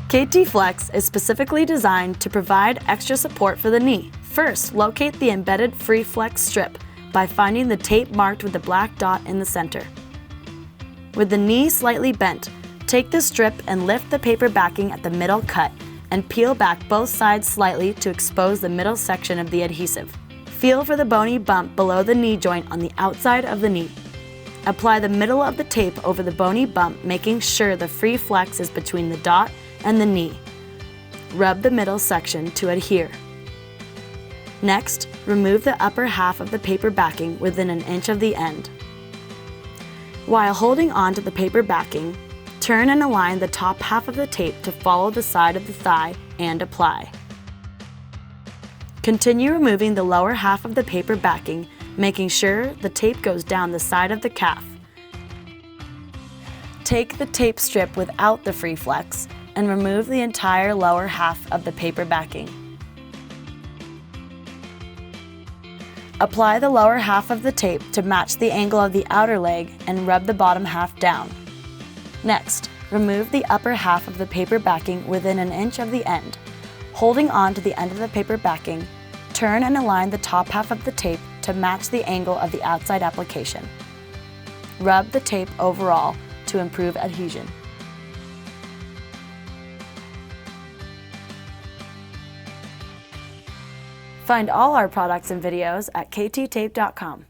KTFLEX is specifically designed to provide extra support for the knee. First, locate the embedded FreeFlex strip by finding the tape marked with the black dot in the center. With the knee slightly bent, take the strip and lift the paper backing at the middle cut and peel back both sides slightly to expose the middle section of the adhesive. Feel for the bony bump below the knee joint on the outside of the knee. Apply the middle of the tape over the bony bump, making sure the FreeFlex is between the dot and the knee. Rub the middle section to adhere. Next, remove the upper half of the paper backing within an inch of the end. While holding on to the paper backing, turn and align the top half of the tape to follow the side of the thigh and apply. Continue removing the lower half of the paper backing, making sure the tape goes down the side of the calf. Take the tape strip without the FreeFlex and remove the entire lower half of the paper backing. Apply the lower half of the tape to match the angle of the outer leg and rub the bottom half down. Next, remove the upper half of the paper backing within an inch of the end. Holding on to the end of the paper backing, turn and align the top half of the tape to match the angle of the outside application. Rub the tape overall to improve adhesion. Find all our products and videos at kttape.com.